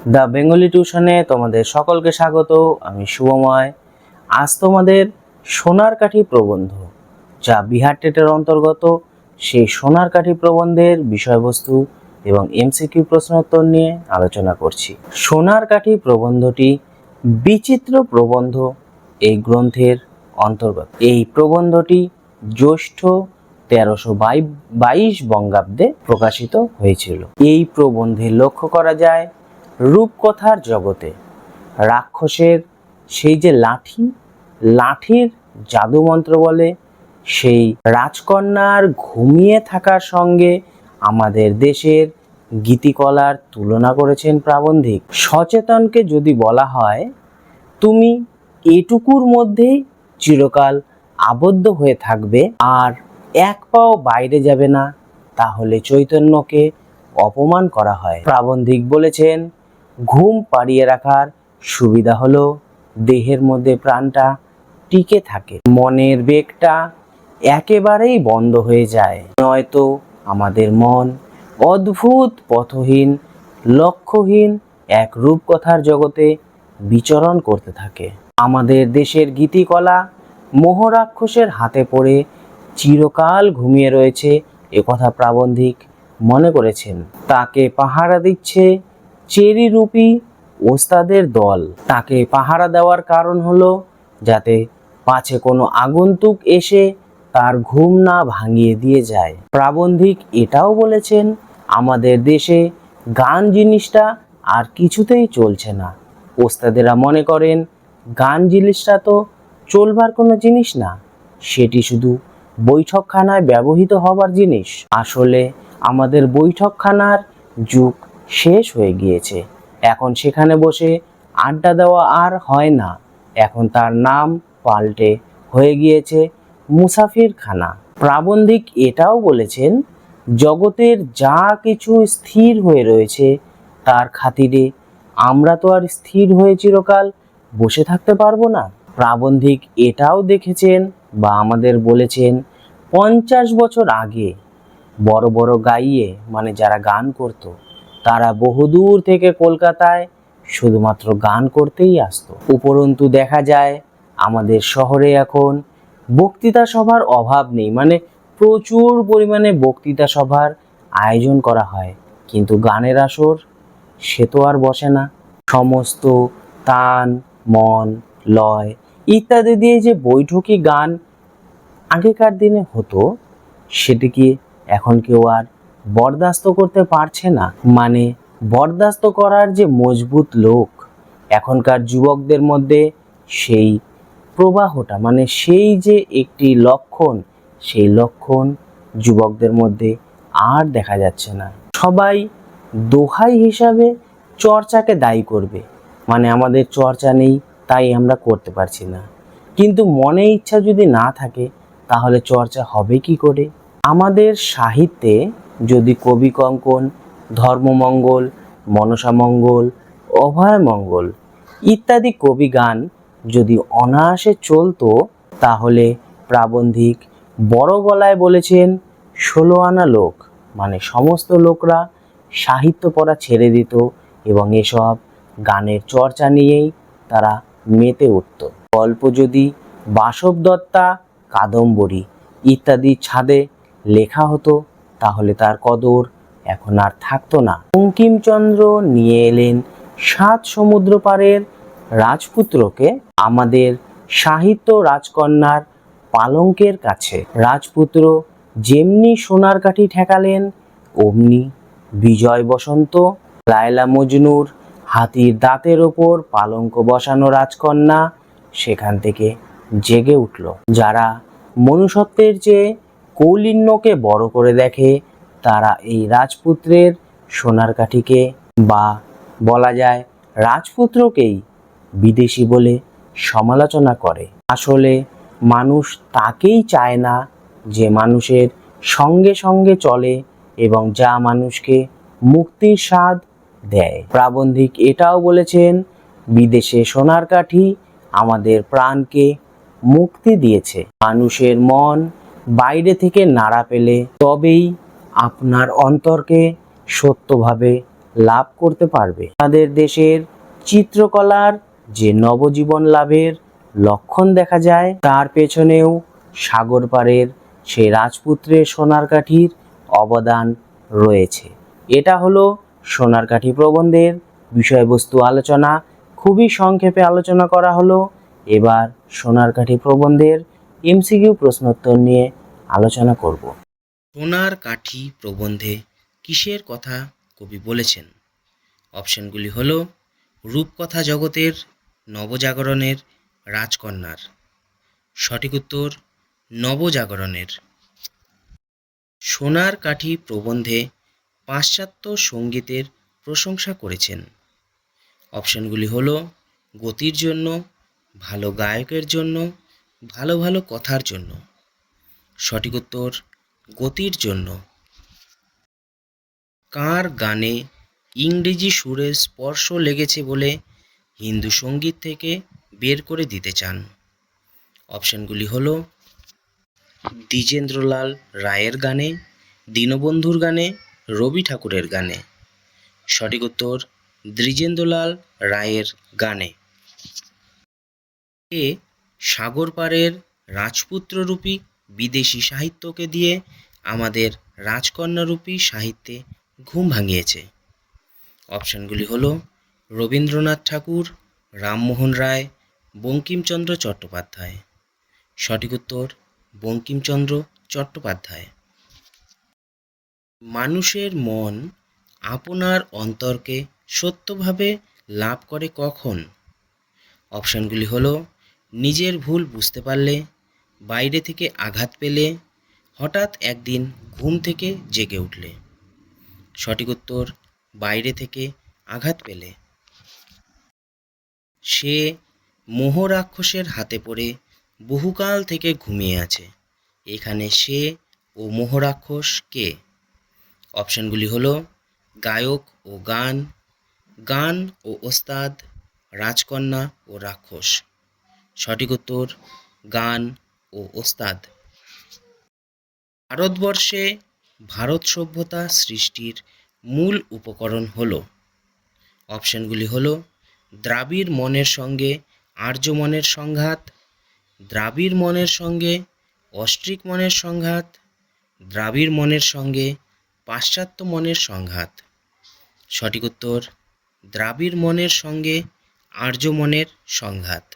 The Bengali টিউশনে তোমাদের সকলকে স্বাগত। আমি শুভময়। আজ তোমাদের সোনার কাঠি প্রবন্ধ, যা বিহার টেটের অন্তর্গত, সেই সোনার কাঠি প্রবন্ধের বিষয়বস্তু এবং এমসিকিউ প্রশ্নোত্তর নিয়ে আলোচনা করছি। সোনার কাঠি প্রবন্ধটি বিচিত্র প্রবন্ধ এই গ্রন্থের অন্তর্গত। এই প্রবন্ধটি জ্যৈষ্ঠ 1322 বঙ্গাব্দে প্রকাশিত হয়েছিল। এই প্রবন্ধে লক্ষ্য করা যায় রূপকথার জগতে রাক্ষসের সেই যে লাঠির জাদুমন্ত্র বলে সেই রাজকন্যার ঘুমিয়ে থাকার সঙ্গে আমাদের দেশের গীতিকলার তুলনা করেছেন প্রাবন্ধিক। সচেতনকে যদি বলা হয় তুমি এটুকুর মধ্যেই চিরকাল আবদ্ধ হয়ে থাকবে আর এক পাও বাইরে যাবে না, তাহলে চৈতন্যকে অপমান করা হয়। প্রাবন্ধিক বলেছেন ঘুম পাড়িয়ে রাখার সুবিধা হলো দেহের মধ্যে প্রাণটা টিকে থাকে, মনের বেগটা একেবারেই বন্ধ হয়ে যায়, নয়তো আমাদের মন অদ্ভুত পথহীন লক্ষ্যহীন এক রূপকথার জগতে বিচরণ করতে থাকে। আমাদের দেশের গীতিকলা মোহরাক্ষসের হাতে পড়ে চিরকাল ঘুমিয়ে রয়েছে একথা প্রাবন্ধিক মনে করেছেন। তাকে পাহারা দিচ্ছে চেরিরূপী ওস্তাদের দল। তাকে পাহারা দেওয়ার কারণ হলো যাতে পাছে কোনো আগন্তুক এসে তার ঘুম না ভাঙিয়ে দিয়ে যায়। প্রাবন্ধিক এটাও বলেছেন আমাদের দেশে গান জিনিসটা আর কিছুতেই চলছে না। ওস্তাদেরা মনে করেন গান জিনিসটা তো চলবার কোনো জিনিস না, সেটি শুধু বৈঠকখানায় ব্যবহৃত হবার জিনিস। আসলে আমাদের বৈঠকখানার যুগ শেষ হয়ে গিয়েছে। এখন সেখানে বসে আড্ডা দেওয়া আর হয় না, এখন তার নাম পাল্টে হয়ে গিয়েছে মুসাফিরখানা। প্রাবন্ধিক এটাও বলেছেন জগতের যা কিছু স্থির হয়ে রয়েছে তার খাতিরে আমরা তো আর স্থির হয়ে চিরকাল বসে থাকতে পারবো না। প্রাবন্ধিক এটাও দেখেছেন বা আমাদের বলেছেন 50 বছর আগে বড় বড় গাইয়ে মানে যারা গান করত তারা বহুদূর থেকে কলকাতায় শুধুমাত্র গান করতেই আসতো। উপরন্তু দেখা যায় আমাদের শহরে এখন বক্তৃতা সভার অভাব নেই, মানে প্রচুর পরিমাণে বক্তৃতা সভার আয়োজন করা হয়, কিন্তু গানের আসর সে তো আর বসে না। সমস্ত তান মন লয় ইত্যাদি দিয়ে যে বৈঠকি গান আগেকার দিনে হতো সেটিকে এখন কেউ আর বরদাস্ত করতে পারছে না। মানে বরদাস্ত করার যে মজবুত লোক এখনকার যুবকদের মধ্যে সেই প্রবাহটা, মানে সেই যে একটি লক্ষণ, সেই লক্ষণ যুবকদের মধ্যে আর দেখা যাচ্ছে না। সবাই দোহাই হিসাবে চর্চাকে দায়ী করবে, মানে আমাদের চর্চা নেই তাই আমরা করতে পারছি না। কিন্তু মনে ইচ্ছা যদি না থাকে তাহলে চর্চা হবে কি করে? আমাদের সাহিত্যে যদি কবি কঙ্কন, ধর্মমঙ্গল, মনসামঙ্গল, অভয়মঙ্গল ইত্যাদি কবি গান যদি অনায়াসে চলতো তাহলে প্রাবন্ধিক বড় গলায় বলেছেন 16 আনা লোক, মানে সমস্ত লোকরা সাহিত্য পড়া ছেড়ে দিত এবং এসব গানের চর্চা নিয়েই তারা মেতে উঠত। গল্প যদি বাসব দত্তা, কাদম্বরী ইত্যাদি ছাদে লেখা হতো তাহলে তার কদর এখন আর থাকতো না। বঙ্কিমচন্দ্র নিয়ে এলেন 7 সমুদ্র পারের রাজপুত্রকে আমাদের সাহিত্য রাজকন্যার পালঙ্কের কাছে। রাজপুত্র যেমনি সোনার কাঠি ঠেকালেন অমনি বিজয় বসন্ত, লায়লা মজনুর হাতির দাঁতের ওপর পালঙ্ক বসানো রাজকন্যা সেখান থেকে জেগে উঠল। যারা মনুষ্যত্বের চেয়ে কৌলিন্যকে বড় করে দেখে তারা এই রাজপুত্রের সোনার কাঠিকে বা বলা যায় রাজপুত্রকেই বিদেশি বলে সমালোচনা করে। আসলে মানুষ তাকেই চায় না যে মানুষের সঙ্গে সঙ্গে চলে এবং যা মানুষকে মুক্তির স্বাদ দেয়। প্রাবন্ধিক এটাও বলেছেন বিদেশে সোনার কাঠি আমাদের প্রাণকে মুক্তি দিয়েছে। মানুষের মন বাইরে থেকে নাড়া পেলে তবেই আপনার অন্তরকে সত্যভাবে লাভ করতে পারবে। আমাদের দেশের চিত্রকলার যে নবজীবন লাভের লক্ষণ দেখা যায়, তার পেছনেও সাগর পাড়ের সেই রাজপুত্রের সোনারকাঠির অবদান রয়েছে। এটা হলো সোনারকাঠি প্রবন্ধের বিষয়বস্তু আলোচনা। খুবই সংক্ষেপে আলোচনা করা হলো। এবার সোনারকাঠি প্রবন্ধের এমসিকিউ প্রশ্নোত্তর নিয়ে আলোচনা করব। সোনারকাঠি প্রবন্ধে কিসের কথা কবি বলেছেন? অপশনগুলি হলো রূপকথা জগতের নবজাগরণের রাজকন্যার। সঠিক উত্তর নবজাগরণের। সোনারকাঠি প্রবন্ধে পাশ্চাত্য সঙ্গীতের প্রশংসা করেছেন। অপশনগুলি হলো গতির জন্য, ভালো গায়কের জন্য, ভালো ভালো কথার জন্য। সঠিক উত্তর গতির জন্য। কার গানে ইংরেজি সুরের স্পর্শ লেগেছে বলে হিন্দু সঙ্গীত থেকে বের করে দিতে চান? অপশনগুলি হলো দ্বিজেন্দ্রলাল রায়ের গানে, দীনবন্ধুর গানে, রবি ঠাকুরের গানে। সঠিক উত্তর দ্বিজেন্দ্রলাল রায়ের গানে। এ সাগর পাড়ের রাজপুত্ররূপী বিদেশি সাহিত্যকে দিয়ে আমাদের রাজকন্যারূপী সাহিত্যে ঘুম ভাঙিয়েছে? অপশনগুলি হলো রবীন্দ্রনাথ ঠাকুর, রামমোহন রায়, বঙ্কিমচন্দ্র চট্টোপাধ্যায়। সঠিক উত্তর বঙ্কিমচন্দ্র চট্টোপাধ্যায়। মানুষের মন আপনার অন্তরকে সত্যভাবে লাভ করে কখন? অপশনগুলি হলো নিজের ভুল বুঝতে পারলে, বাইরে থেকে আঘাত পেলে, হঠাৎ একদিন ঘুম থেকে জেগে উঠলে। সঠিক উত্তর বাইরে থেকে আঘাত পেলে। সে মোহ রাক্ষসের হাতে পড়ে বহুকাল থেকে ঘুমিয়ে আছে। এখানে সে ও মোহ রাক্ষস কে? অপশনগুলি হলো গায়ক ও গান, গান ও ওস্তাদ, রাজকন্যা ও রাক্ষস। সঠিক উত্তর গান ও ওস্তাদ। ভারতবর্ষে ভারত সভ্যতা সৃষ্টির মূল উপকরণ হলো? অপশনগুলি হলো দ্রাবিড় মনের সঙ্গে আর্য মনের সংঘাত, দ্রাবিড় মনের সঙ্গে অস্ট্রিক মনের সংঘাত, দ্রাবিড় মনের সঙ্গে পাশ্চাত্য মনের সংঘাত। সঠিক উত্তর দ্রাবিড় মনের সঙ্গে আর্য মনের সংঘাত।